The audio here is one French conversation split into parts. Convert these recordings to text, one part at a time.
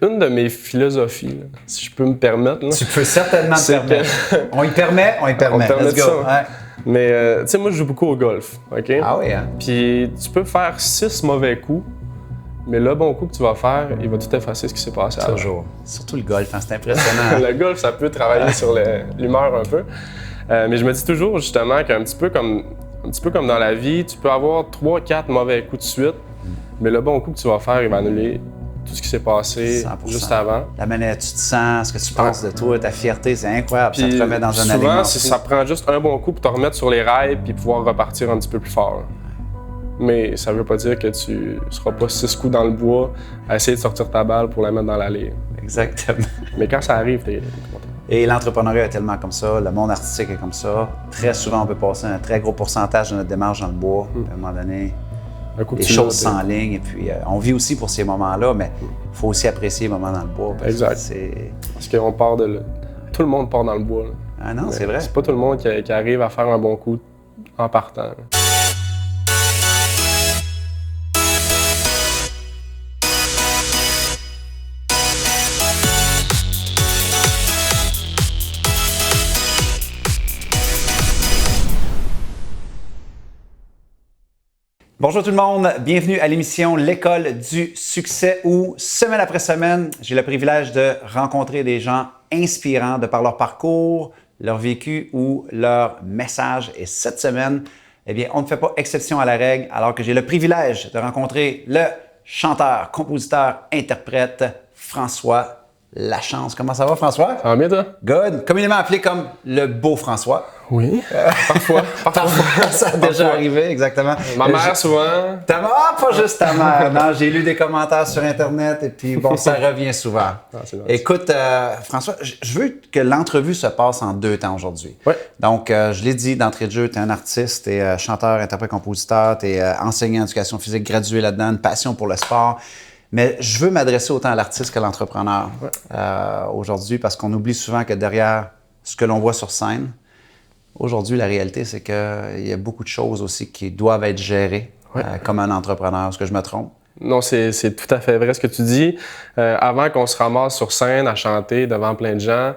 une de mes philosophies, là, si je peux me permettre. Là, tu peux certainement te permettre. On y permet. On permet Let's go. ça. Ouais. Mais tu sais, moi, je joue beaucoup au golf, OK? Ah oui, hein? Puis tu peux faire 6 mauvais coups, mais le bon coup que tu vas faire, il va tout effacer ce qui s'est passé avant. Toujours. Surtout le golf, hein, c'est impressionnant. Le golf, ça peut travailler sur l'humeur un peu. Mais je me dis toujours, justement, qu'un petit peu comme dans la vie, tu peux avoir 3-4 mauvais coups de suite, mais le bon coup que tu vas faire, il va annuler tout ce qui s'est passé 100%. juste avant. La manière dont tu te sens, ce que tu penses de toi, ta fierté, c'est incroyable. Puis ça te remet dans un alignement. souvent, ça prend juste un bon coup pour te remettre sur les rails puis pouvoir repartir un petit peu plus fort. Mais ça veut pas dire que tu seras pas 6 coups dans le bois à essayer de sortir ta balle pour la mettre dans l'allée. Exactement. Mais quand ça arrive, t'es content. Et l'entrepreneuriat est tellement comme ça, le monde artistique est comme ça. Très souvent, on peut passer un très gros pourcentage de notre démarche dans le bois. À un moment donné, les choses s'enlignent. Et puis, on vit aussi pour ces moments-là, mais il faut aussi apprécier les moments dans le bois. Exact. Parce qu'on part de là. Tout le monde part dans le bois. Là. Ah non, Mais c'est vrai. C'est pas tout le monde qui arrive à faire un bon coup en partant. Là. Bonjour tout le monde, bienvenue à l'émission L'école du succès où, semaine après semaine, j'ai le privilège de rencontrer des gens inspirants de par leur parcours, leur vécu ou leur message. Et cette semaine, eh bien, on ne fait pas exception à la règle alors que j'ai le privilège de rencontrer le chanteur, compositeur, interprète François Lachance. Comment ça va, François? Ça va bien, toi? Good. Communément appelé comme le beau François. Oui. Parfois. Ça a déjà arrivé, exactement. Ma mère, souvent. Ta mère? Ah, pas juste ta mère. Non, j'ai lu des commentaires sur Internet et puis bon, ça revient souvent. Ah, écoute, François, je veux que l'entrevue se passe en 2 temps aujourd'hui. Oui. Donc, je l'ai dit d'entrée de jeu, tu es un artiste, tu es chanteur, interprète, compositeur, tu es enseignant en éducation physique, gradué là-dedans, une passion pour le sport. Mais je veux m'adresser autant à l'artiste qu'à l'entrepreneur aujourd'hui parce qu'on oublie souvent que derrière ce que l'on voit sur scène, aujourd'hui, la réalité, c'est qu'il y a beaucoup de choses aussi qui doivent être gérées comme un entrepreneur. Est-ce que je me trompe? Non, c'est tout à fait vrai ce que tu dis. Avant qu'on se ramasse sur scène à chanter devant plein de gens,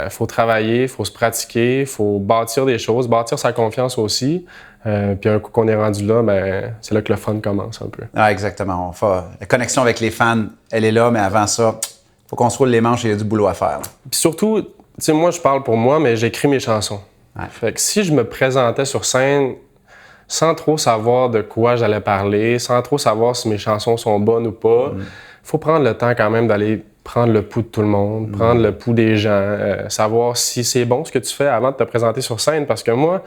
faut travailler, faut se pratiquer, faut bâtir des choses, bâtir sa confiance aussi. Puis un coup qu'on est rendu là, ben, c'est là que le fun commence un peu. Ah, exactement. La connexion avec les fans, elle est là, mais avant ça, il faut qu'on se roule les manches et il y a du boulot à faire. Puis surtout, tu sais, moi, je parle pour moi, mais j'écris mes chansons. Ouais. Fait que si je me présentais sur scène sans trop savoir de quoi j'allais parler, sans trop savoir si mes chansons sont bonnes ou pas, faut prendre le temps quand même d'aller prendre le pouls de tout le monde, prendre le pouls des gens, savoir si c'est bon ce que tu fais avant de te présenter sur scène. Parce que moi,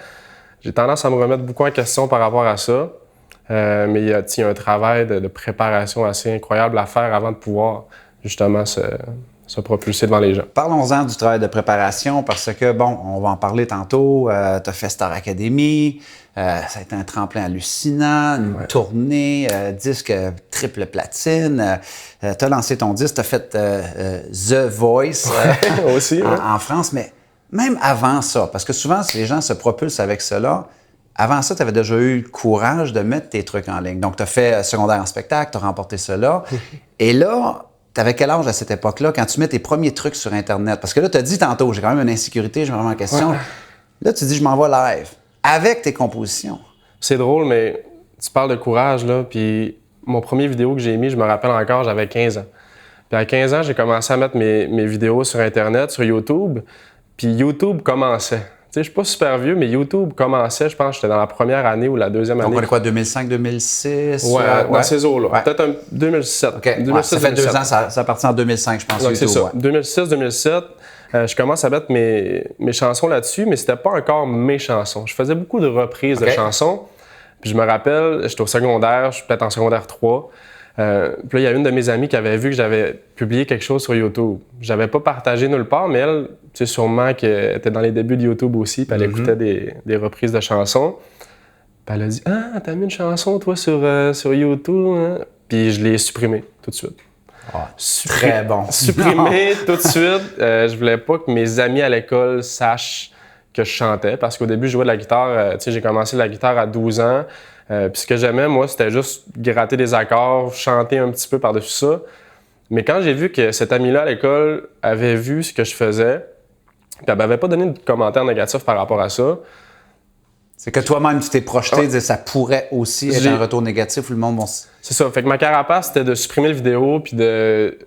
j'ai tendance à me remettre beaucoup en question par rapport à ça. Mais il y a un travail de préparation assez incroyable à faire avant de pouvoir justement se propulser devant les gens. Parlons-en du travail de préparation parce que, bon, on va en parler tantôt. Tu as fait Star Academy, ça a été un tremplin hallucinant, une tournée, disque triple platine. Tu as lancé ton disque, tu as fait The Voice aussi, en France, mais même avant ça, parce que souvent, si les gens se propulsent avec cela, avant ça, tu avais déjà eu le courage de mettre tes trucs en ligne. Donc, tu as fait secondaire en spectacle, tu as remporté cela. Et là, tu avais quel âge à cette époque-là quand tu mets tes premiers trucs sur Internet? Parce que là, tu as dit tantôt, j'ai quand même une insécurité, je me remets en question. Ouais. Là, tu dis, je m'en vais live avec tes compositions. C'est drôle, mais tu parles de courage, là, puis mon premier vidéo que j'ai mis, je me rappelle encore, j'avais 15 ans. Puis à 15 ans, j'ai commencé à mettre mes vidéos sur Internet, sur YouTube, puis YouTube commençait. Tu sais, je suis pas super vieux, mais YouTube commençait, je pense que j'étais dans la première année ou la deuxième année. Donc, on est quoi, 2005, 2006? Ouais, dans ces eaux-là. Ouais. Peut-être un 2007. OK. 2006, ça fait 2 ans, ça a parti en 2005, je pense. Donc, c'est ça. 2006-2007, je commence à mettre mes chansons là-dessus, mais c'était pas encore mes chansons. Je faisais beaucoup de reprises de chansons. Puis je me rappelle, j'étais au secondaire, je suis peut-être en secondaire 3. Puis là, il y a une de mes amies qui avait vu que j'avais publié quelque chose sur YouTube. J'avais pas partagé nulle part, mais elle, tu sais, sûrement qu'elle était dans les débuts de YouTube aussi, puis elle écoutait des reprises de chansons. Puis elle a dit « Ah, t'as mis une chanson, toi, sur YouTube? Hein? » Puis je l'ai supprimée tout de suite. Très bon. Supprimée tout de suite. Je voulais pas que mes amis à l'école sachent que je chantais, parce qu'au début, je jouais de la guitare. Tu sais, j'ai commencé la guitare à 12 ans. Puis ce que j'aimais, moi, c'était juste gratter des accords, chanter un petit peu par-dessus ça. Mais quand j'ai vu que cet ami-là à l'école avait vu ce que je faisais, puis elle m'avait pas donné de commentaires négatifs par rapport à ça. C'est que toi-même, tu t'es projeté de dire ça pourrait aussi être un retour négatif où le monde va C'est ça. Fait que ma carapace, c'était de supprimer la vidéo puis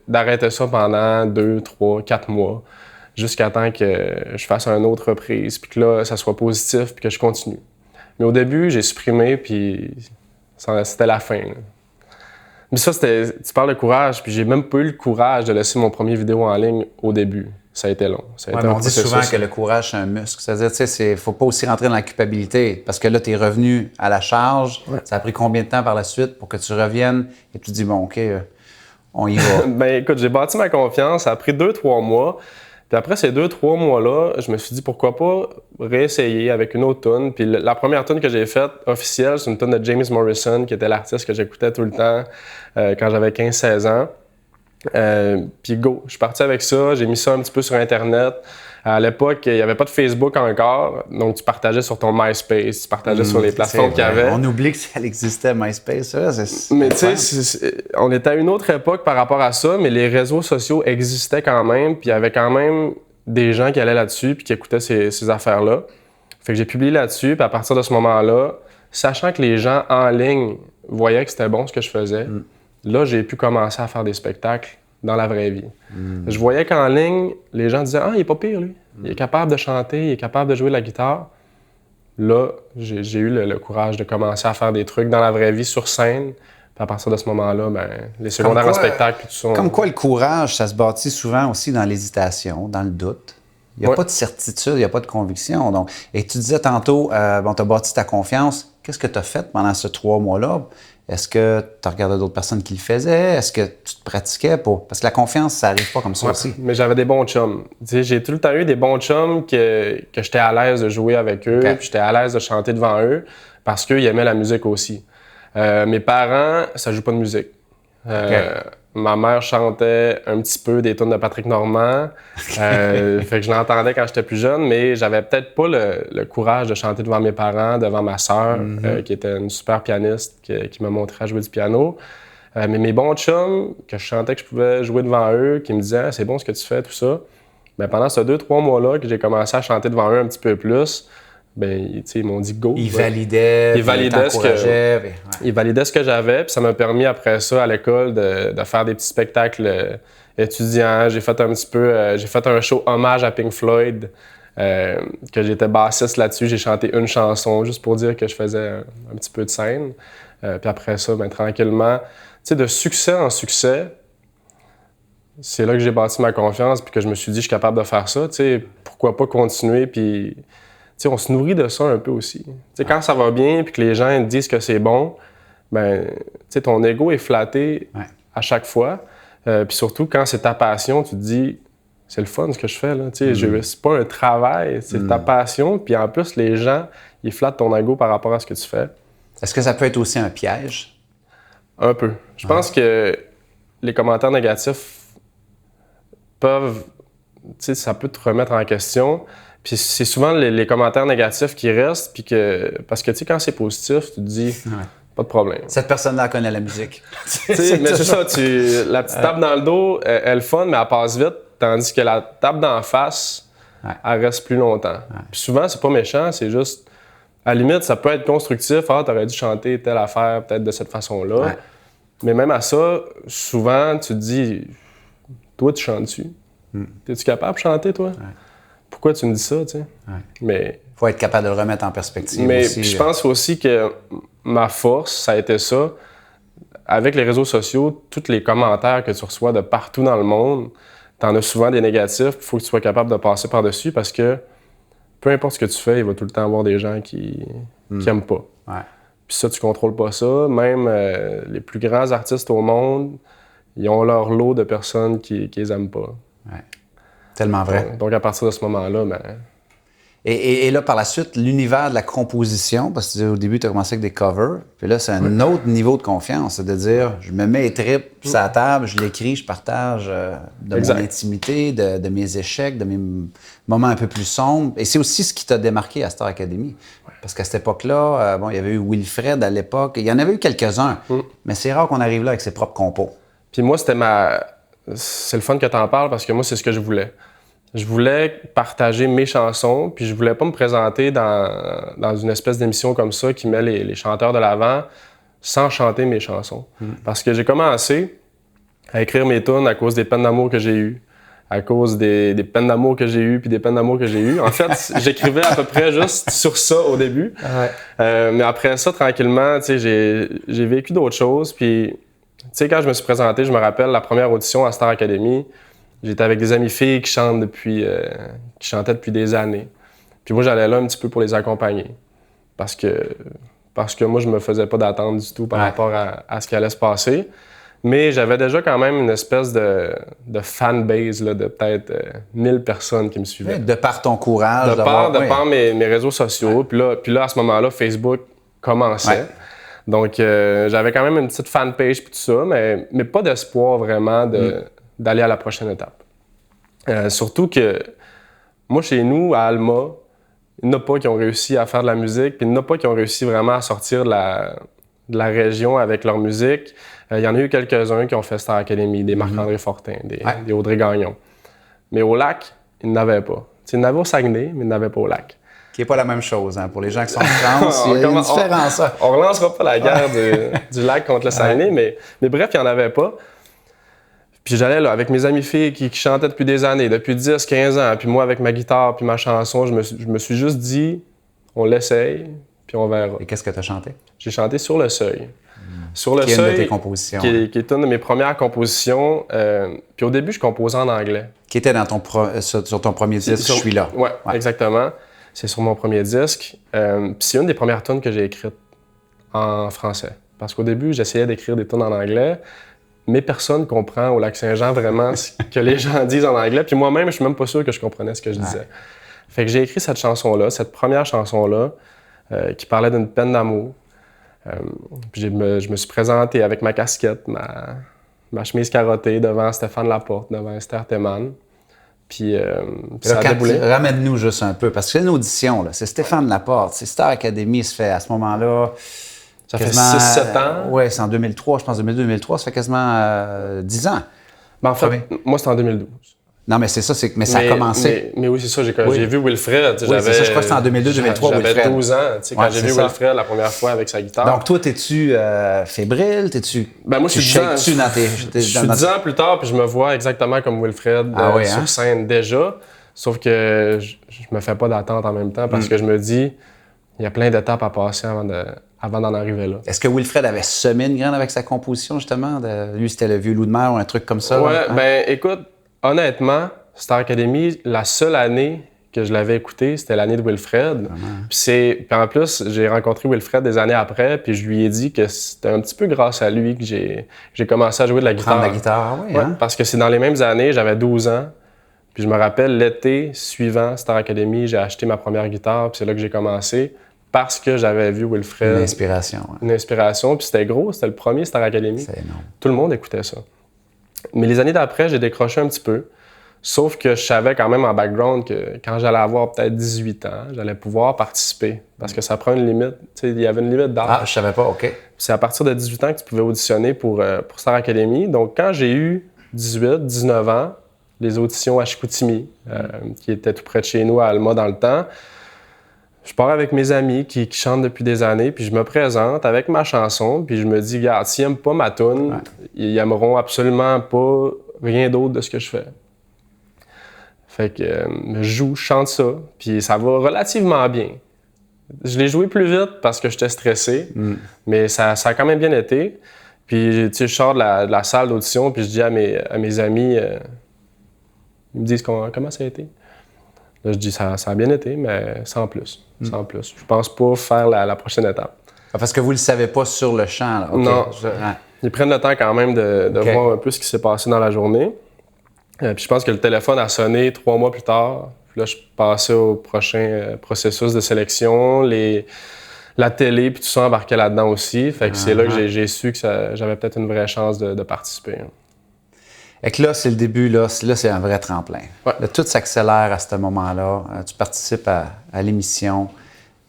d'arrêter ça pendant 2, 3, 4 mois jusqu'à temps que je fasse une autre reprise puis que là, ça soit positif puis que je continue. Mais au début, j'ai supprimé puis c'était la fin. Là. Mais ça, tu parles de courage puis j'ai même pas eu le courage de laisser mon premier vidéo en ligne au début. Ça a été long. On dit souvent que le courage, c'est un muscle. C'est-à-dire, tu sais, faut pas aussi rentrer dans la culpabilité parce que là, tu es revenu à la charge. Ouais. Ça a pris combien de temps par la suite pour que tu reviennes et tu te dis, bon, OK, on y va? Ben écoute, j'ai bâti ma confiance. Ça a pris 2-3 mois. Puis après ces 2-3 mois-là, je me suis dit, pourquoi pas réessayer avec une autre tune. Puis la première tune que j'ai faite officielle, c'est une tune de James Morrison, qui était l'artiste que j'écoutais tout le temps quand j'avais 15-16 ans. Puis go, je suis parti avec ça, j'ai mis ça un petit peu sur Internet. À l'époque, il n'y avait pas de Facebook encore, donc tu partageais sur ton MySpace, tu partageais sur les plateformes qu'il y avait. On oublie que ça existait, MySpace. Mais tu sais, on était à une autre époque par rapport à ça, mais les réseaux sociaux existaient quand même, puis il y avait quand même des gens qui allaient là-dessus puis qui écoutaient ces affaires-là. Fait que j'ai publié là-dessus, puis à partir de ce moment-là, sachant que les gens en ligne voyaient que c'était bon ce que je faisais, là, j'ai pu commencer à faire des spectacles dans la vraie vie. Je voyais qu'en ligne, les gens disaient « Ah, il est pas pire, lui. Il est capable de chanter, il est capable de jouer de la guitare. » Là, j'ai eu le courage de commencer à faire des trucs dans la vraie vie, sur scène. Puis à partir de ce moment-là, les secondaires en spectacle, puis tout ça. Comme quoi, le courage, ça se bâtit souvent aussi dans l'hésitation, dans le doute. Il n'y a pas de certitude, il n'y a pas de conviction. Donc, et tu disais tantôt, tu as bâti ta confiance. Qu'est-ce que tu as fait pendant ces 3 mois-là? Est-ce que tu as regardé d'autres personnes qui le faisaient? Est-ce que tu te pratiquais pour... Parce que la confiance, ça n'arrive pas comme ça aussi. Mais j'avais des bons chums. J'ai tout le temps eu des bons chums que j'étais à l'aise de jouer avec eux, puis j'étais à l'aise de chanter devant eux parce qu'ils aimaient la musique aussi. Mes parents, ça joue pas de musique. Ma mère chantait un petit peu des tunes de Patrick Normand. Fait que je l'entendais quand j'étais plus jeune, mais j'avais peut-être pas le courage de chanter devant mes parents, devant ma sœur, qui était une super pianiste, qui m'a montré à jouer du piano. Mais mes bons chums, que je sentais que je pouvais jouer devant eux, qui me disaient ah, « c'est bon ce que tu fais, tout ça », bien, pendant ces 2-3 mois-là que j'ai commencé à chanter devant eux un petit peu plus, ben, ils m'ont dit go. Ils validaient ce que j'avais, puis ça m'a permis après ça à l'école de faire des petits spectacles étudiants. J'ai fait un petit peu, j'ai fait un show hommage à Pink Floyd, que j'étais bassiste là-dessus. J'ai chanté une chanson juste pour dire que je faisais un petit peu de scène. Puis après ça, ben, tranquillement, tu sais, de succès en succès, c'est là que j'ai bâti ma confiance puis que je me suis dit je suis capable de faire ça. Tu sais, pourquoi pas continuer puis t'sais, on se nourrit de ça un peu aussi. T'sais, quand ça va bien et que les gens disent que c'est bon, ben, ton ego est flatté à chaque fois. Puis surtout, quand c'est ta passion, tu te dis c'est le fun ce que je fais. C'est pas un travail, c'est ta passion. Puis en plus, les gens, ils flattent ton ego par rapport à ce que tu fais. Est-ce que ça peut être aussi un piège? Un peu. Je pense que les commentaires négatifs peuvent... ça peut te remettre en question. Puis c'est souvent les commentaires négatifs qui restent, puis parce que tu sais, quand c'est positif, tu te dis, pas de problème. Cette personne-là connaît la musique. Mais c'est ça, la petite tape dans le dos, elle est fun, mais elle passe vite, tandis que la tape d'en face, elle reste plus longtemps. Puis souvent, c'est pas méchant, c'est juste, à la limite, ça peut être constructif. Ah, t'aurais dû chanter telle affaire, peut-être de cette façon-là. Mais même à ça, souvent, tu te dis, toi, tu chantes-tu? Es-tu capable de chanter, toi? Pourquoi tu me dis ça, tu sais? Mais il faut être capable de le remettre en perspective mais aussi. Je pense aussi que ma force, ça a été ça. Avec les réseaux sociaux, tous les commentaires que tu reçois de partout dans le monde, t'en as souvent des négatifs. Il faut que tu sois capable de passer par-dessus parce que peu importe ce que tu fais, il va tout le temps avoir des gens qui n'aiment pas. Puis ça, tu contrôles pas ça. Même les plus grands artistes au monde, ils ont leur lot de personnes qui les aiment pas. Tellement vrai. Donc, à partir de ce moment-là, ben... Et là, par la suite, l'univers de la composition, parce que au début, tu as commencé avec des covers, puis là, c'est un autre niveau de confiance, c'est de dire, je me mets les tripes sur la table, je l'écris, je partage de mon intimité, de mes échecs, de mes moments un peu plus sombres. Et c'est aussi ce qui t'a démarqué à Star Academy. Parce qu'à cette époque-là, il y avait eu Wilfred à l'époque, il y en avait eu quelques-uns, mais c'est rare qu'on arrive là avec ses propres compos. Puis moi, c'était c'est le fun que tu en parles parce que moi, c'est ce que je voulais. Je voulais partager mes chansons, puis je voulais pas me présenter dans une espèce d'émission comme ça qui met les chanteurs de l'avant sans chanter mes chansons. Parce que j'ai commencé à écrire mes tunes à cause des peines d'amour que j'ai eues, à cause des peines d'amour que j'ai eues, puis des peines d'amour que j'ai eues. En fait, j'écrivais à peu près juste sur ça au début. Mais après ça, tranquillement, tu sais, j'ai vécu d'autres choses, puis tu sais, quand je me suis présenté, je me rappelle la première audition à Star Academy. J'étais avec des amies filles qui chantaient depuis des années. Puis moi, j'allais là un petit peu pour les accompagner. Parce que moi, je me faisais pas d'attente du tout par rapport à ce qui allait se passer. Mais j'avais déjà quand même une espèce de fanbase là, de peut-être 1000 personnes qui me suivaient. De par ton courage. De par mes réseaux sociaux. Puis là, à ce moment-là, Facebook commençait. Donc, j'avais quand même une petite fanpage et tout ça, mais pas d'espoir vraiment d'aller à la prochaine étape. Surtout que moi, chez nous, à Alma, il n'y en a pas qui ont réussi à faire de la musique, puis il n'y en a pas qui ont réussi vraiment à sortir de la région avec leur musique. Il y en a eu quelques-uns qui ont fait Star Academy, des Marc-André Fortin, des Audrey Gagnon. Mais au lac, ils n'avaient pas. Il y en avait au Saguenay, mais ils n'avaient pas au lac. Qui n'est pas la même chose, hein. Pour les gens qui sont en France, il y a une différence. On ne relancera pas la guerre du lac contre le Saguenay, mais bref, il n'y en avait pas. Puis j'allais là avec mes amis filles qui chantaient depuis des années, depuis 10, 15 ans. Puis moi, avec ma guitare puis ma chanson, je me suis juste dit, on l'essaye, puis on verra. Et qu'est-ce que tu as chanté? J'ai chanté Sur le seuil. Sur le qui est seuil, une de tes compositions. Qui est une de mes premières compositions. Puis au début, je composais en anglais. Qui était sur ton premier disque, Je suis là. Oui, exactement. C'est sur mon premier disque. Puis c'est une des premières tunes que j'ai écrites en français. Parce qu'au début, j'essayais d'écrire des tunes en anglais, mais personne ne comprend au Lac-Saint-Jean vraiment ce que les gens disent en anglais. Puis moi-même, je suis même pas sûr que je comprenais ce que je disais. Fait que j'ai écrit cette chanson-là, cette première chanson-là, qui parlait d'une peine d'amour. Puis je me suis présenté avec ma casquette, ma chemise carottée devant Stéphane Laporte, devant Esther Théman. Puis ça a déboulé. Ramène-nous juste un peu, parce que c'est une audition, là. C'est Stéphane Laporte, c'est Star Academy, ça fait à ce moment-là... Ça fait 6-7 ans. Oui, c'est en 2003, je pense 2002-2003, ça fait quasiment 10 ans. Ben, en fait, moi, c'était en 2012. Non, mais c'est ça, mais ça a commencé. Mais oui, c'est ça, j'ai vu Wilfred. Oui, c'est ça, je crois que c'était en 2002-2003, Wilfred. J'avais 12 ans, quand j'ai vu ça. Wilfred la première fois avec sa guitare. Donc, toi, t'es-tu fébrile? Ben, moi, je suis 10 ans plus tard, puis je me vois exactement comme Wilfred sur scène déjà. Sauf que je me fais pas d'attente en même temps parce que je me dis, il y a plein d'étapes à passer avant d'en arriver là. Est-ce que Wilfred avait semé une graine avec sa composition, justement? Lui, c'était le vieux loup de mer ou un truc comme ça? Ouais, ben écoute, honnêtement, Star Academy, la seule année que je l'avais écouté, c'était l'année de Wilfred. Puis en plus, j'ai rencontré Wilfred des années après, puis je lui ai dit que c'était un petit peu grâce à lui que j'ai commencé à jouer de la guitare. Prendre la guitare, oui. Hein? Parce que c'est dans les mêmes années, j'avais 12 ans. Puis je me rappelle, l'été suivant Star Academy, j'ai acheté ma première guitare, puis c'est là que j'ai commencé. Parce que j'avais vu Wilfred. Une inspiration. Ouais. Une inspiration, puis c'était gros, c'était le premier Star Academy. C'est énorme. Tout le monde écoutait ça. Mais les années d'après, j'ai décroché un petit peu. Sauf que je savais quand même en background que quand j'allais avoir peut-être 18 ans, j'allais pouvoir participer. Parce que ça prend une limite. Tu sais, il y avait une limite d'âge. Ah, je savais pas, OK. C'est à partir de 18 ans que tu pouvais auditionner pour Star Academy. Donc, quand j'ai eu 18, 19 ans, les auditions à Chicoutimi, qui étaient tout près de chez nous, à Alma dans le temps, je pars avec mes amis qui chantent depuis des années, puis je me présente avec ma chanson, puis je me dis, regarde, s'ils n'aiment pas ma toune, ils n'aimeront absolument pas rien d'autre de ce que je fais. Fait que je joue, je chante ça, puis ça va relativement bien. Je l'ai joué plus vite parce que j'étais stressé, mais ça a quand même bien été. Puis, tu sais, je sors de la salle d'audition, puis je dis à mes amis, ils me disent comment ça a été. Là, je dis ça a bien été, mais sans plus. Sans plus. Je pense pas faire la prochaine étape. Parce que vous le savez pas sur le champ, là. Okay. Non. Ils prennent le temps quand même de voir un peu ce qui s'est passé dans la journée. Puis je pense que le téléphone a sonné 3 mois plus tard. Puis là, je passais au prochain processus de sélection. La télé, puis tout ça embarquait là-dedans aussi. Fait que c'est là que j'ai su que j'avais peut-être une vraie chance de participer. Et que là, c'est le début, là c'est un vrai tremplin. Ouais. Là, tout s'accélère à ce moment-là. Tu participes à l'émission.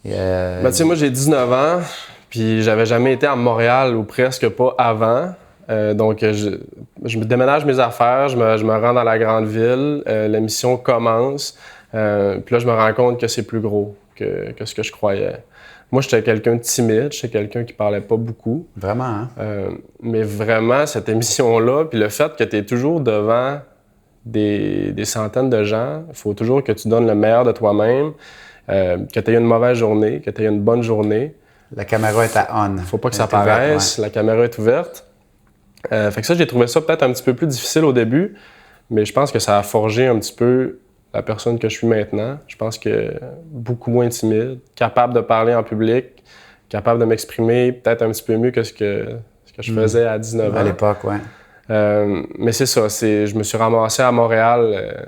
Ben, tu sais, moi, j'ai 19 ans, puis j'avais jamais été à Montréal ou presque pas avant. Donc, je me déménage mes affaires, je me rends dans la grande ville, l'émission commence. Puis là, je me rends compte que c'est plus gros que ce que je croyais. Moi, j'étais quelqu'un de timide, j'étais quelqu'un qui parlait pas beaucoup. Vraiment, hein? Mais vraiment, cette émission-là, puis le fait que tu es toujours devant des centaines de gens, il faut toujours que tu donnes le meilleur de toi-même, que tu aies une mauvaise journée, que tu aies une bonne journée. La caméra est à on. Faut pas que ça paraisse, la caméra est ouverte. Fait que ça, j'ai trouvé ça peut-être un petit peu plus difficile au début, mais je pense que ça a forgé un petit peu la personne que je suis maintenant. Je pense que beaucoup moins timide, capable de parler en public, capable de m'exprimer peut-être un petit peu mieux que ce que je faisais à 19 ans. À l'époque, oui. Mais c'est ça, je me suis ramassé à Montréal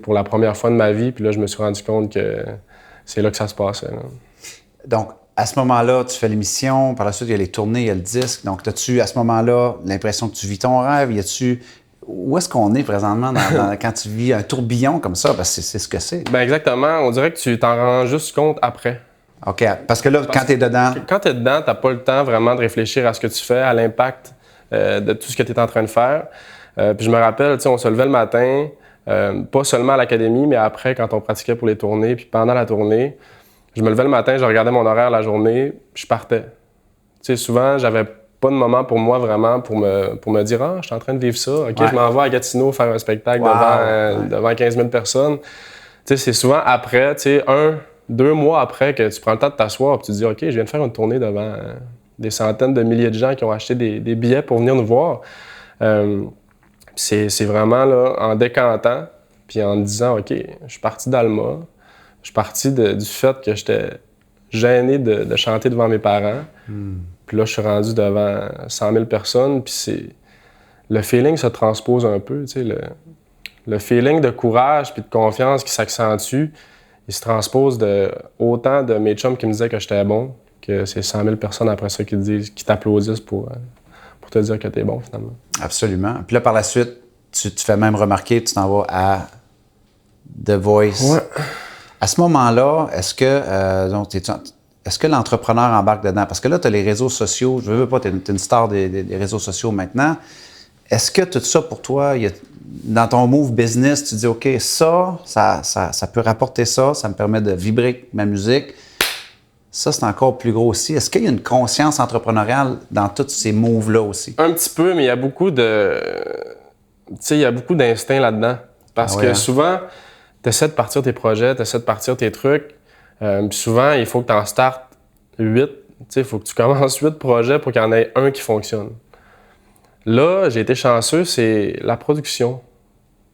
pour la première fois de ma vie, puis là, je me suis rendu compte que c'est là que ça se passait. Là. Donc, à ce moment-là, tu fais l'émission, par la suite, il y a les tournées, il y a le disque. Donc, as-tu, à ce moment-là, l'impression que tu vis ton rêve? Où est-ce qu'on est présentement quand tu vis un tourbillon comme ça? Parce que c'est ce que c'est. Ben exactement. On dirait que tu t'en rends juste compte après. OK. Parce que là, quand tu es dedans... Quand tu es dedans, tu n'as pas le temps vraiment de réfléchir à ce que tu fais, à l'impact de tout ce que tu es en train de faire. Puis je me rappelle, on se levait le matin, pas seulement à l'académie, mais après, quand on pratiquait pour les tournées, puis pendant la tournée, je me levais le matin, je regardais mon horaire la journée, puis je partais. Souvent, j'avais pas de moment pour moi vraiment pour me dire « Ah, je suis en train de vivre ça. OK, je m'en vais à Gatineau faire un spectacle devant 15 000 personnes. » C'est souvent après, 2 mois après que tu prends le temps de t'asseoir et tu te dis « OK, je viens de faire une tournée devant des centaines de milliers de gens qui ont acheté des billets pour venir nous voir. » C'est vraiment là, en décantant puis en me disant « OK, je suis parti d'Alma. Je suis parti du fait que j'étais gêné de chanter devant mes parents. Puis là, je suis rendu devant 100 000 personnes. Puis le feeling se transpose un peu. Le feeling de courage puis de confiance qui s'accentue, il se transpose autant de mes chums qui me disaient que j'étais bon, que c'est 100 000 personnes après ça qui t'applaudissent pour te dire que t'es bon, finalement. Absolument. Puis là, par la suite, tu te fais même remarquer, tu t'en vas à The Voice. Ouais. À ce moment-là, est-ce que l'entrepreneur embarque dedans? Parce que là, tu as les réseaux sociaux. Je veux pas, tu es une star des réseaux sociaux maintenant. Est-ce que tout ça, pour toi, dans ton move business, tu dis, OK, ça peut rapporter ça me permet de vibrer avec ma musique. Ça, c'est encore plus gros aussi. Est-ce qu'il y a une conscience entrepreneuriale dans tous ces moves-là aussi? Un petit peu, mais il y a beaucoup d'instinct là-dedans. Parce que souvent, tu essaies de partir tes projets, tu essaies de partir tes trucs. Puis souvent, il faut que tu en startes 8. Il faut que tu commences 8 projets pour qu'il y en ait un qui fonctionne. Là, j'ai été chanceux, c'est la production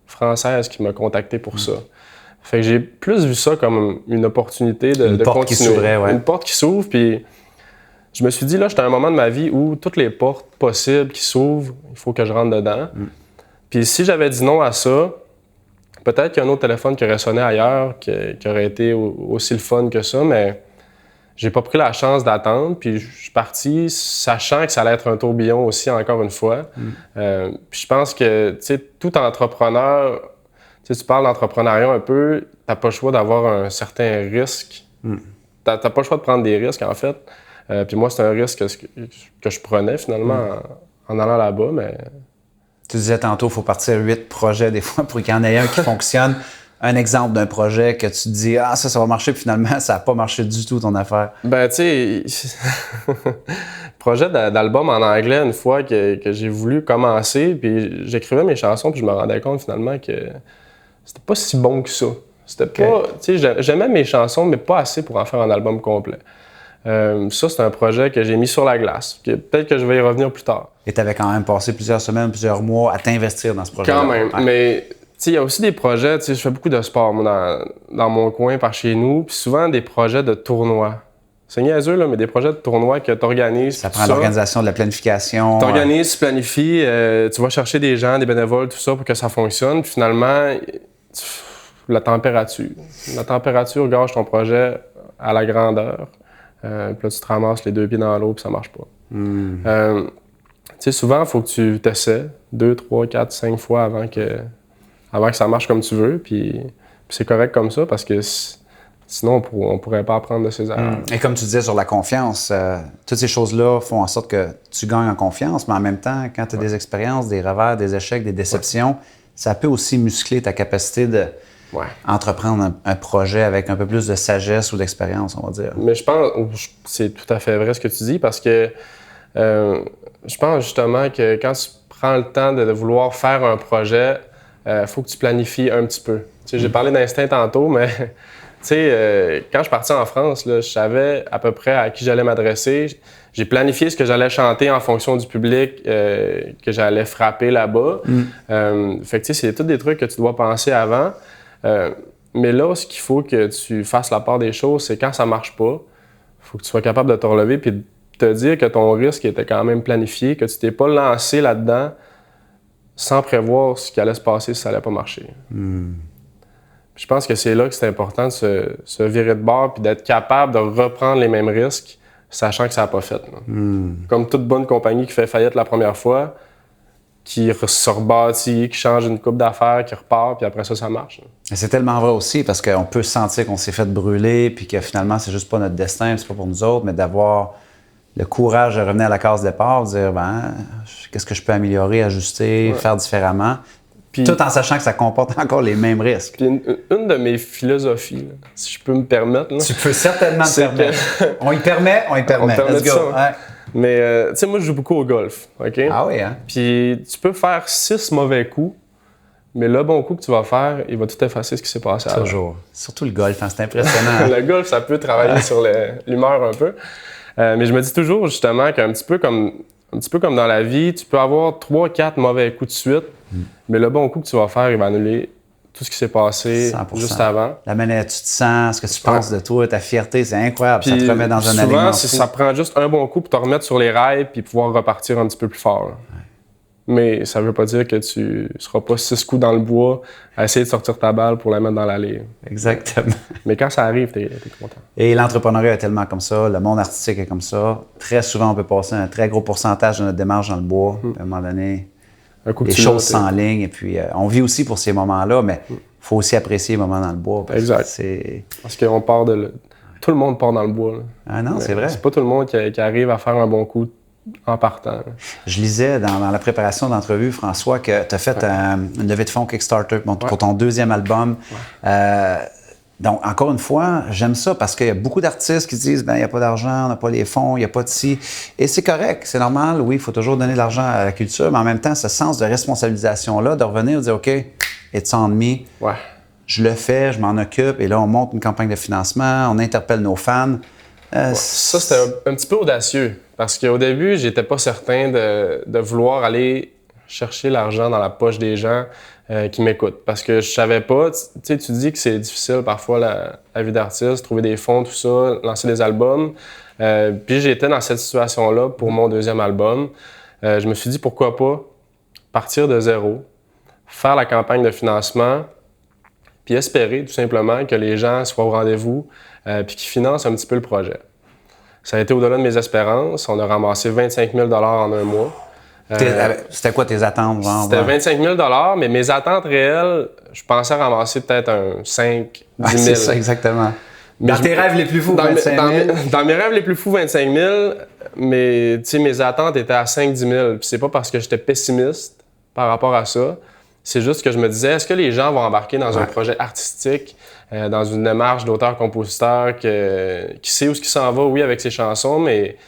française qui m'a contacté pour ça. Fait que j'ai plus vu ça comme une opportunité de porte continuer. Qui s'ouvrait, ouais. Une porte qui s'ouvre, puis je me suis dit, là, j'étais à un moment de ma vie où toutes les portes possibles qui s'ouvrent, il faut que je rentre dedans. Puis si j'avais dit non à ça, peut-être qu'il y a un autre téléphone qui aurait sonné ailleurs, qui aurait été aussi le fun que ça, mais j'ai pas pris la chance d'attendre. Puis je suis parti sachant que ça allait être un tourbillon aussi, encore une fois. Puis je pense que, tout entrepreneur, tu parles d'entrepreneuriat un peu, t'as pas le choix d'avoir un certain risque. T'as pas le choix de prendre des risques, en fait. Puis moi, c'est un risque que je prenais, finalement, en allant là-bas, mais... Tu disais tantôt, il faut partir 8 projets des fois pour qu'il y en ait un qui fonctionne. Un exemple d'un projet que tu te dis « Ah, ça va marcher », puis finalement, ça n'a pas marché du tout, ton affaire. Ben, tu sais, projet d'album en anglais, une fois que j'ai voulu commencer, puis j'écrivais mes chansons, puis je me rendais compte finalement que c'était pas si bon que ça. C'était pas... Tu sais, j'aimais mes chansons, mais pas assez pour en faire un album complet. Ça, c'est un projet que j'ai mis sur la glace. Peut-être que je vais y revenir plus tard. Et tu avais quand même passé plusieurs semaines, plusieurs mois à t'investir dans ce projet-là. Quand même, mais il y a aussi des projets, je fais beaucoup de sport moi, dans mon coin, par chez nous, puis souvent des projets de tournois. C'est niaiseux, là, mais des projets de tournois que tu organises. Ça prend l'organisation, de la planification. Tu organises, tu planifies, tu vas chercher des gens, des bénévoles, tout ça pour que ça fonctionne. Puis finalement, la température gâche ton projet à la grandeur. Puis là, tu te ramasses les 2 pieds dans l'eau, puis ça marche pas. Souvent, il faut que tu t'essaies 2, 3, 4, 5 fois avant que ça marche comme tu veux. Puis c'est correct comme ça parce que Sinon, on pourrait pas apprendre de ces erreurs. Et comme tu disais sur la confiance, toutes ces choses-là font en sorte que tu gagnes en confiance, mais en même temps, quand tu as des expériences, des revers, des échecs, des déceptions, ça peut aussi muscler ta capacité de entreprendre un projet avec un peu plus de sagesse ou d'expérience, on va dire. Mais je pense, c'est tout à fait vrai ce que tu dis, parce que je pense justement que quand tu prends le temps de vouloir faire un projet, faut que tu planifies un petit peu. Tu sais, j'ai parlé d'instinct tantôt, mais tu sais, quand je suis parti en France, là, je savais à peu près à qui j'allais m'adresser. J'ai planifié ce que j'allais chanter en fonction du public que j'allais frapper là-bas. Fait que tu sais, c'est tous des trucs que tu dois penser avant. Mais là, ce qu'il faut que tu fasses la part des choses, c'est quand ça marche pas, il faut que tu sois capable de te relever puis de te dire que ton risque était quand même planifié, que tu t'es pas lancé là-dedans sans prévoir ce qui allait se passer si ça allait pas marcher. Je pense que c'est là que c'est important de se virer de bord puis d'être capable de reprendre les mêmes risques, sachant que ça n'a pas fait. Comme toute bonne compagnie qui fait faillite la première fois, qui se rebâtit, qui change une coupe d'affaires, qui repart, puis après ça marche. Et c'est tellement vrai aussi parce qu'on peut sentir qu'on s'est fait brûler puis que finalement, c'est juste pas notre destin, c'est pas pour nous autres, mais d'avoir le courage de revenir à la case départ, de dire qu'est-ce que je peux améliorer, ajuster, faire différemment. Puis, tout en sachant que ça comporte encore les mêmes risques. Puis une de mes philosophies, là, si je peux me permettre... Là, tu peux certainement te permettre. On y permet. Let's go. Ouais. Mais tu sais, moi, je joue beaucoup au golf. OK? Ah oui, hein? Puis tu peux faire 6 mauvais coups, mais le bon coup que tu vas faire, il va tout effacer ce qui s'est passé avant. Toujours. Surtout le golf, hein, c'est impressionnant. Le golf, ça peut travailler sur l'humeur un peu. Mais je me dis toujours, justement, qu'un petit peu comme dans la vie, tu peux avoir 3-4 mauvais coups de suite, mais le bon coup que tu vas faire, il va annuler tout ce qui s'est passé 100%. Juste avant. La manière dont tu te sens, ce que tu penses de toi, ta fierté, c'est incroyable. Puis, ça te remet dans un alignement fou. Ça prend juste un bon coup pour te remettre sur les rails puis pouvoir repartir un petit peu plus fort. Mais ça veut pas dire que tu seras pas 6 coups dans le bois à essayer de sortir ta balle pour la mettre dans l'allée. Exactement. Mais quand ça arrive, t'es content. Et l'entrepreneuriat est tellement comme ça, le monde artistique est comme ça. Très souvent, on peut passer un très gros pourcentage de notre démarche dans le bois. À un moment donné, les choses s'enlignent. Et puis, on vit aussi pour ces moments-là, mais il faut aussi apprécier les moments dans le bois. Exact. Parce qu'on part de... Tout le monde part dans le bois. Là. Ah non, c'est vrai. C'est pas tout le monde qui arrive à faire un bon coup en partant. Je lisais dans la préparation d'entrevue, François, que tu as fait une levée de fonds Kickstarter pour ton deuxième album. Donc, encore une fois, j'aime ça parce qu'il y a beaucoup d'artistes qui disent il n'y a pas d'argent, on n'a pas les fonds, il n'y a pas de ci. Et c'est correct, c'est normal, oui, il faut toujours donner de l'argent à la culture, mais en même temps, ce sens de responsabilisation-là, de revenir et de dire OK, it's on me. Je le fais, je m'en occupe, et là, on monte une campagne de financement, on interpelle nos fans. Ça, c'était un petit peu audacieux. Parce qu'au début, j'étais pas certain de vouloir aller chercher l'argent dans la poche des gens qui m'écoutent. Parce que je savais pas, tu sais, tu dis que c'est difficile parfois la vie d'artiste, trouver des fonds, tout ça, lancer des albums. Puis j'étais dans cette situation-là pour mon deuxième album. Je me suis dit pourquoi pas partir de zéro, faire la campagne de financement, puis espérer tout simplement que les gens soient au rendez-vous puis qu'ils financent un petit peu le projet. Ça a été au-delà de mes espérances. On a ramassé 25 000 en un mois. C'était quoi tes attentes? C'était 25 000 mais mes attentes réelles, je pensais ramasser peut-être un 5 10 000 c'est ça, exactement. Dans tes rêves les plus fous, 25 000? Dans mes rêves les plus fous, 25 000, mais mes attentes étaient à 5 10 000. Puis c'est pas parce que j'étais pessimiste par rapport à ça. C'est juste que je me disais, est-ce que les gens vont embarquer dans un projet artistique, dans une démarche d'auteur-compositeur qui sait où ce qui s'en va, oui, avec ses chansons, mais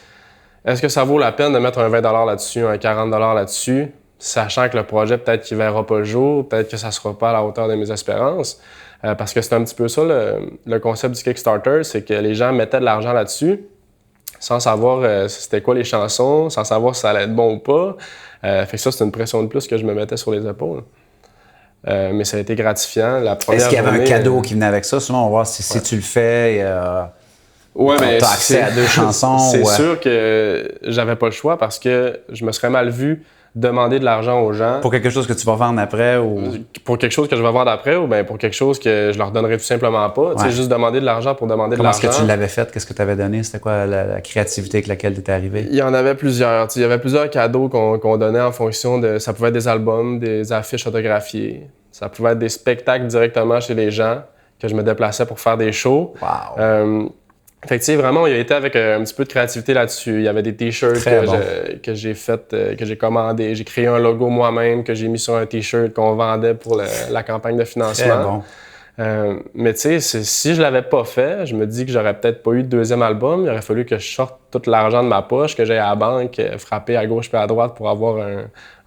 est-ce que ça vaut la peine de mettre un 20 $ là-dessus, un 40 $ là-dessus, sachant que le projet, peut-être qu'il ne verra pas le jour, peut-être que ça ne sera pas à la hauteur de mes espérances? Parce que c'est un petit peu ça le concept du Kickstarter, c'est que les gens mettaient de l'argent là-dessus sans savoir c'était quoi les chansons, sans savoir si ça allait être bon ou pas. Fait que ça, c'est une pression de plus que je me mettais sur les épaules. Mais ça a été gratifiant. Est-ce qu'il y avait un cadeau qui venait avec ça? Souvent, on va voir si tu le fais, tu as accès à 2 chansons. C'est sûr que j'avais pas le choix parce que je me serais mal vu demander de l'argent aux gens. Pour quelque chose que tu vas vendre après ou... Pour quelque chose que je vais vendre après ou bien pour quelque chose que je leur donnerais tout simplement pas. Tu sais, juste demander de l'argent pour demander de l'argent. Comment est-ce que tu l'avais fait? Qu'est-ce que tu avais donné? C'était quoi la créativité avec laquelle tu étais arrivé? Il y en avait plusieurs. Il y avait plusieurs cadeaux qu'on donnait en fonction de... Ça pouvait être des albums, des affiches autographiées. Ça pouvait être des spectacles directement chez les gens que je me déplaçais pour faire des shows. Wow. Fait que, tu sais, vraiment, il a été avec un petit peu de créativité là-dessus. Il y avait des t-shirts que j'ai fait, que j'ai commandé. J'ai créé un logo moi-même que j'ai mis sur un t-shirt qu'on vendait pour la campagne de financement. Très bon. Mais tu sais, si je l'avais pas fait, je me dis que j'aurais peut-être pas eu de deuxième album. Il aurait fallu que je sorte tout l'argent de ma poche, que j'aille à la banque, frapper à gauche puis à droite pour avoir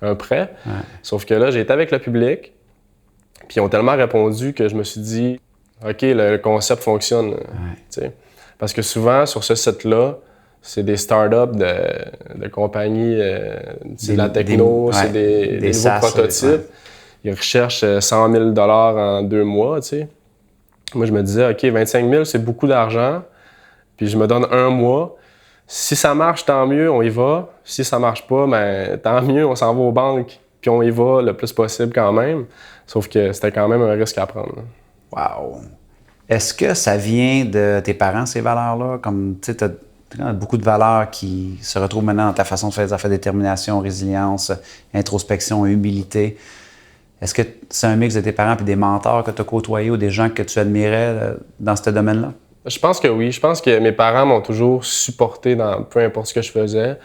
un prêt. Ouais. Sauf que là, j'ai été avec le public, puis ils ont tellement répondu que je me suis dit, OK, le concept fonctionne. Ouais. Parce que souvent, sur ce site-là, c'est des startups de compagnies, c'est de la techno, c'est des nouveaux SaaS, prototypes. Ouais. Ils recherchent 100 000 $ en 2 mois, tu sais. Moi, je me disais, OK, 25 000, c'est beaucoup d'argent, puis je me donne 1 mois. Si ça marche, tant mieux, on y va. Si ça marche pas, ben tant mieux, on s'en va aux banques, puis on y va le plus possible quand même. Sauf que c'était quand même un risque à prendre. Wow! Est-ce que ça vient de tes parents, ces valeurs-là? Comme, tu sais, tu as beaucoup de valeurs qui se retrouvent maintenant dans ta façon de faire des affaires, détermination, résilience, introspection, humilité. Est-ce que c'est un mix de tes parents et des mentors que tu as côtoyés ou des gens que tu admirais dans ce domaine-là? Je pense que oui. Je pense que mes parents m'ont toujours supporté dans peu importe ce que je faisais.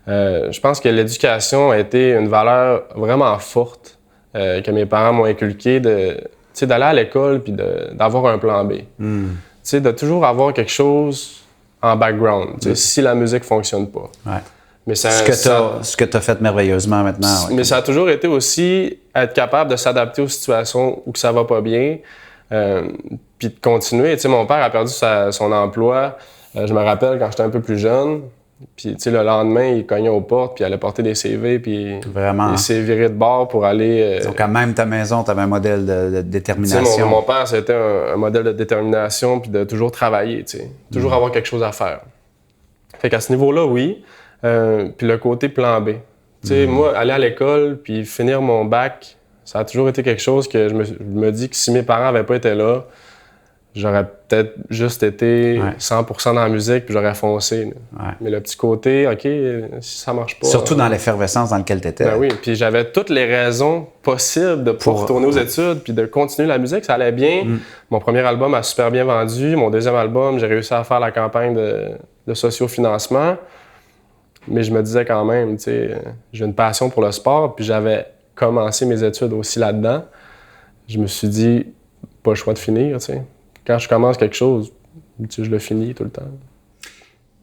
Je pense que l'éducation a été une valeur vraiment forte que mes parents m'ont inculquée d'aller à l'école puis d'avoir un plan B. De toujours avoir quelque chose en background, si la musique ne fonctionne pas. Ouais. Mais ce que tu as fait merveilleusement maintenant. Mais ça a toujours été aussi être capable de s'adapter aux situations où que ça va pas bien, puis de continuer. Mon père a perdu son emploi. Je me rappelle quand j'étais un peu plus jeune. Puis, le lendemain, il cognait aux portes, puis il allait porter des CV, puis il s'est viré de bord pour aller... Donc, quand même, ta maison, tu avais un modèle de détermination. Mon père, c'était un modèle de détermination, puis de toujours travailler, toujours avoir quelque chose à faire. Fait qu'à ce niveau-là, oui. Puis le côté plan B. Moi, aller à l'école, puis finir mon bac, ça a toujours été quelque chose que je me dis que si mes parents n'avaient pas été là, j'aurais peut-être juste été 100% dans la musique puis j'aurais foncé. Ouais. Mais le petit côté, OK, si ça marche pas... Surtout dans l'effervescence dans laquelle tu étais. Ben oui, puis j'avais toutes les raisons possibles de pouvoir retourner aux études puis de continuer la musique, ça allait bien. Mon premier album a super bien vendu. Mon deuxième album, j'ai réussi à faire la campagne de sociofinancement. Mais je me disais quand même, j'ai une passion pour le sport puis j'avais commencé mes études aussi là-dedans. Je me suis dit, pas le choix de finir, Quand je commence quelque chose, je le finis tout le temps.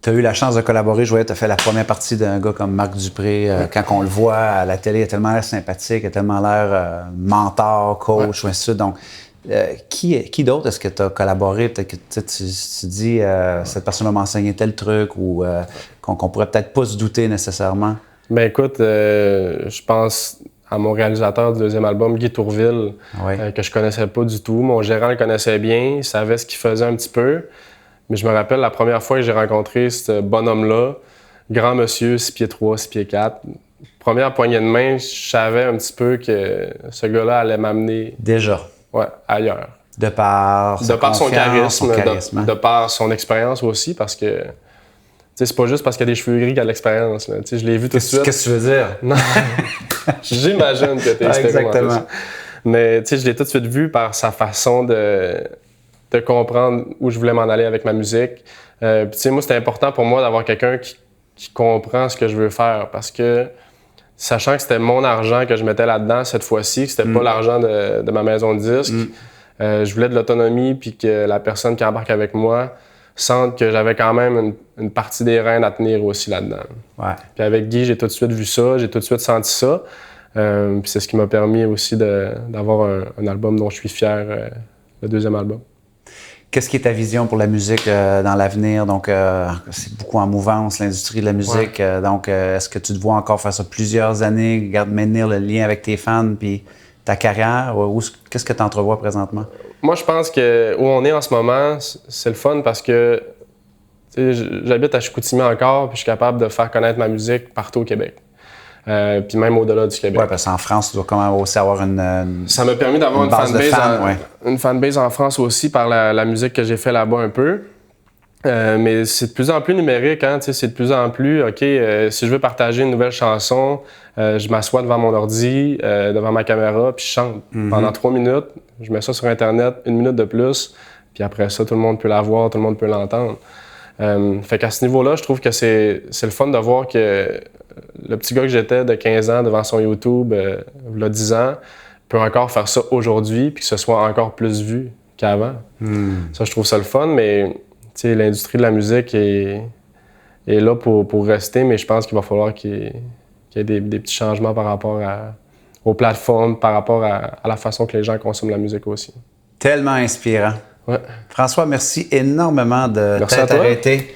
Tu as eu la chance de collaborer. Je voyais que tu as fait la première partie d'un gars comme Marc Dupré. Quand on le voit à la télé, il a tellement l'air sympathique, il a tellement l'air mentor, coach, ou ainsi de suite. Donc, qui d'autre est-ce que tu as collaboré? Peut-être que tu dis cette personne m'a enseigné tel truc ou qu'on pourrait peut-être pas se douter nécessairement? Ben écoute, je pense à mon réalisateur du deuxième album, Guy Tourville, que je connaissais pas du tout. Mon gérant le connaissait bien, il savait ce qu'il faisait un petit peu. Mais je me rappelle la première fois que j'ai rencontré ce bonhomme-là, grand monsieur, 6 pieds 3, 6 pieds 4. Première poignée de main, je savais un petit peu que ce gars-là allait m'amener... Déjà? Ouais, ailleurs. De par son charisme, de par son expérience aussi, parce que... c'est pas juste parce qu'il y a des cheveux gris qu'il y a de l'expérience. Je l'ai vu tout de suite. Qu'est-ce que tu veux dire? Non. J'imagine que tu es expérimenté. Exactement. Mais je l'ai tout de suite vu par sa façon de comprendre où je voulais m'en aller avec ma musique. Moi, c'était important pour moi d'avoir quelqu'un qui comprend ce que je veux faire parce que, sachant que c'était mon argent que je mettais là-dedans cette fois-ci, que c'était pas l'argent de ma maison de disques, je voulais de l'autonomie puis que la personne qui embarque avec moi sente que j'avais quand même une partie des rênes à tenir aussi là-dedans. Ouais. Puis avec Guy, j'ai tout de suite vu ça, j'ai tout de suite senti ça. Puis c'est ce qui m'a permis aussi d'avoir un album dont je suis fier, le deuxième album. Qu'est-ce qui est ta vision pour la musique dans l'avenir? Donc, c'est beaucoup en mouvance, l'industrie de la musique. Ouais. Donc, est-ce que tu te vois encore faire ça plusieurs années, maintenir le lien avec tes fans puis ta carrière? Qu'est-ce que tu entrevois présentement? Moi, je pense que où on est en ce moment, c'est le fun parce que j'habite à Chicoutimi encore puis je suis capable de faire connaître ma musique partout au Québec. Puis même au-delà du Québec. Oui, parce qu'en France, tu dois quand même aussi avoir ça m'a permis d'avoir une fanbase en France aussi par la musique que j'ai fait là-bas un peu. Mais c'est de plus en plus numérique, hein, c'est de plus en plus, OK, si je veux partager une nouvelle chanson, je m'assois devant mon ordi, devant ma caméra, puis je chante pendant 3 minutes, Je mets ça sur Internet, 1 minute de plus, puis après ça, tout le monde peut la voir, tout le monde peut l'entendre. Fait qu'à ce niveau-là, je trouve que c'est le fun de voir que le petit gars que j'étais de 15 ans devant son YouTube, il y a 10 ans, peut encore faire ça aujourd'hui, puis que ce soit encore plus vu qu'avant. Ça, je trouve ça le fun, mais l'industrie de la musique est là pour rester, mais je pense qu'il va falloir qu'il y ait des petits changements par rapport aux plateformes, par rapport à la façon que les gens consomment la musique aussi. Tellement inspirant. Ouais. François, merci énormément de t'être arrêté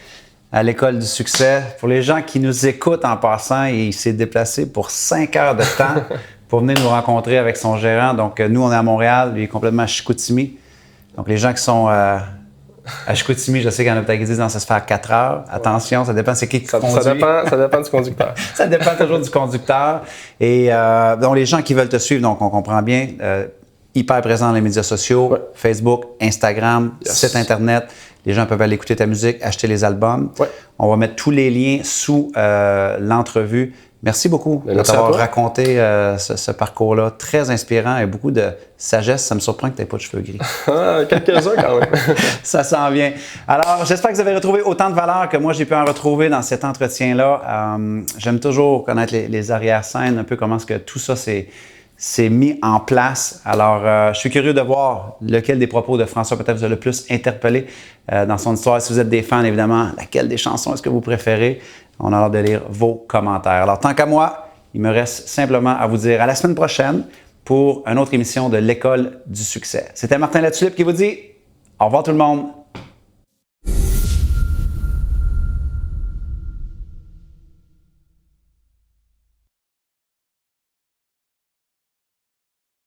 à l'École du succès. Pour les gens qui nous écoutent en passant, il s'est déplacé pour 5 heures de temps pour venir nous rencontrer avec son gérant. Donc, nous, on est à Montréal, lui est complètement à Chicoutimi. Donc, les gens qui sont à Chicoutimi, je sais qu'il y en a peut-être qui disent « non, ça se fait à 4 heures ». Attention, ça dépend c'est qui conduit. Ça dépend du conducteur. Ça dépend toujours du conducteur. Et donc, les gens qui veulent te suivre, donc on comprend bien, hyper présent dans les médias sociaux, ouais. Facebook, Instagram, site Internet. Les gens peuvent aller écouter ta musique, acheter les albums. Ouais. On va mettre tous les liens sous l'entrevue. Merci beaucoup de t'avoir raconté ce parcours-là. Très inspirant et beaucoup de sagesse. Ça me surprend que tu n'aies pas de cheveux gris. Quelques-uns quand même. Ça s'en vient. Alors, j'espère que vous avez retrouvé autant de valeur que moi, j'ai pu en retrouver dans cet entretien-là. J'aime toujours connaître les arrière-scènes, un peu comment est-ce que tout ça s'est mis en place. Alors, je suis curieux de voir lequel des propos de François peut-être vous a le plus interpellé dans son histoire. Si vous êtes des fans, évidemment, laquelle des chansons est-ce que vous préférez? On a hâte de lire vos commentaires. Alors, tant qu'à moi, il me reste simplement à vous dire à la semaine prochaine pour une autre émission de l'École du succès. C'était Martin Latulippe qui vous dit au revoir tout le monde.